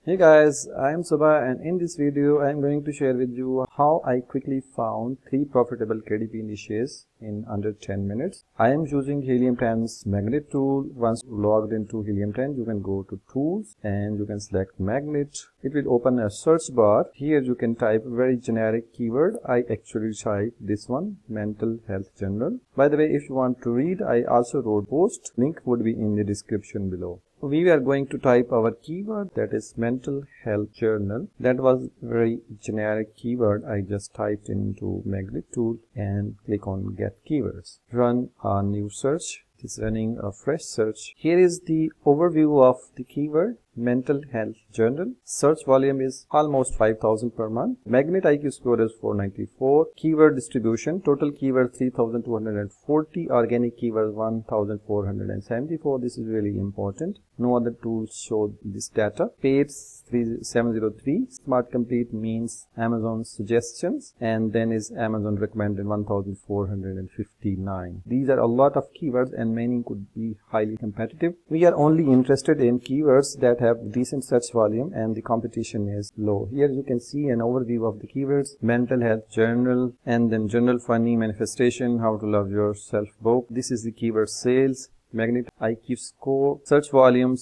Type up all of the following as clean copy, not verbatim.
Hey guys, I am Subha and in this video I am going to share with you how I quickly found 3 profitable KDP niches in under 10 minutes. I am using Helium 10's magnet tool. Once logged into Helium 10, you can go to tools and you can select magnet. It will open a search bar. Here you can type a very generic keyword. I actually typed this one, mental health journal. By the way, if you want to read, I also wrote post. Link would be in the description below. We are going to type our keyword, that is mental health journal. That was very generic keyword. I just typed into magnet tool and click on get keywords. Run a new search. It is running a fresh search. Here is the overview of the keyword mental health journal. Search volume is almost 5,000 per month. Magnet IQ score is 494. Keyword distribution, total keyword 3,240. Organic keyword 1,474. This is really important. No other tools show this data. Paid 703. Smart complete means Amazon suggestions, and then is Amazon recommended 1,459. These are a lot of keywords and many could be highly competitive. We are only interested in keywords that have decent search volume and the competition is low. Here you can see an overview of the keywords: mental health journal, and then journal funny, manifestation, how to love yourself book. This is the keyword sales, magnet IQ score, search volume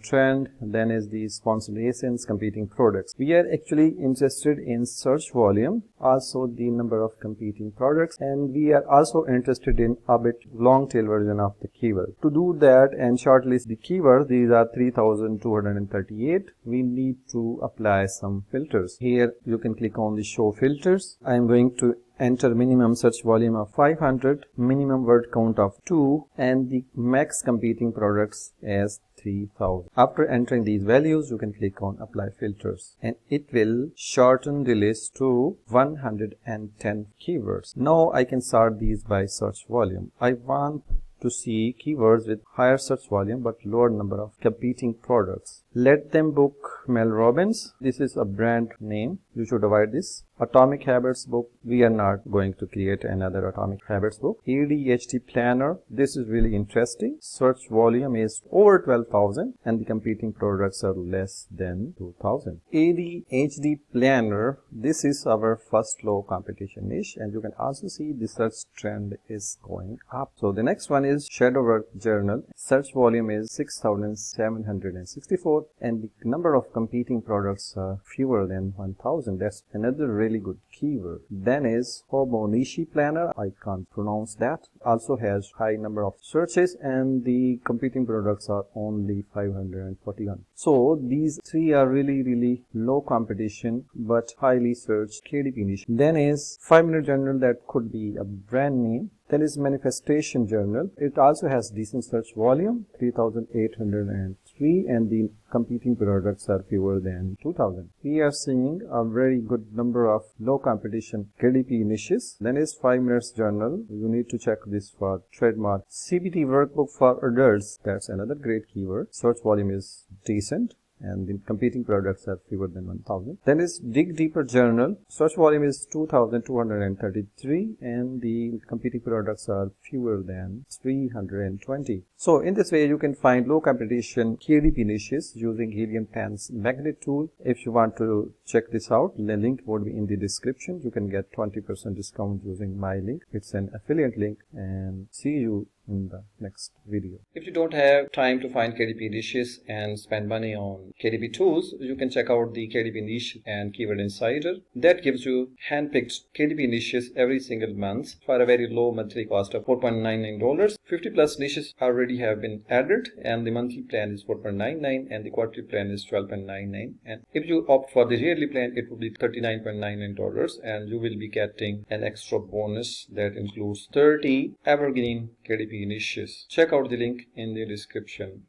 trend, then is the sponsored ASINs, competing products. We are actually interested in search volume, also the number of competing products, and we are also interested in a bit long tail version of the keyword. To do that and shortlist the keyword, these are 3,238. We need to apply some filters. Here you can click on the show filters. I am going to enter minimum search volume of 500, minimum word count of 2, and the max competing products as 3,000. After entering these values, you can click on apply filters and it will shorten the list to 110 keywords. Now I can sort these by search volume. I want to see keywords with higher search volume but lower number of competing products. Let them book Mel Robbins. This is a brand name. You should avoid this. Atomic Habits book. We are not going to create another Atomic Habits book. ADHD planner. This is really interesting. Search volume is over 12,000 and the competing products are less than 2,000. ADHD planner. This is our first low competition niche, and you can also see the search trend is going up. So the next one is shadow work journal. Search volume is 6,764 and the number of competing products are fewer than 1,000. That's another really good keyword. Then is Hobonishi planner. I can't pronounce that. Also has high number of searches and the competing products are only 541. So these three are really low competition but highly searched KDP niche. Then is 5-minute journal. That could be a brand name. Then is manifestation journal. It also has decent search volume, 3,803, and the competing products are fewer than 2,000. We are seeing a very good number of low competition KDP niches. Then is 5 minutes journal. You need to check this for trademark. CBT workbook for adults. That's another great keyword. Search volume is decent and the competing products are fewer than 1,000. Then is dig deeper journal. Search volume is 2,233 and the competing products are fewer than 320. So in this way you can find low competition KDP niches using Helium 10's magnet tool. If you want to check this out, the link would be in the description. You can get 20% discount using my link. It's an affiliate link, and see you in the next video. If you don't have time to find KDP niches and spend money on KDP tools, you can check out the KDP niche and keyword insider. That gives you handpicked KDP niches every single month for a very low monthly cost of $4.99. 50 plus niches already have been added and the monthly plan is $4.99 and the quarterly plan is $12.99. And if you opt for the yearly plan, it will be $39.99 and you will be getting an extra bonus that includes 30 evergreen KDP niches. Check out the link in the description.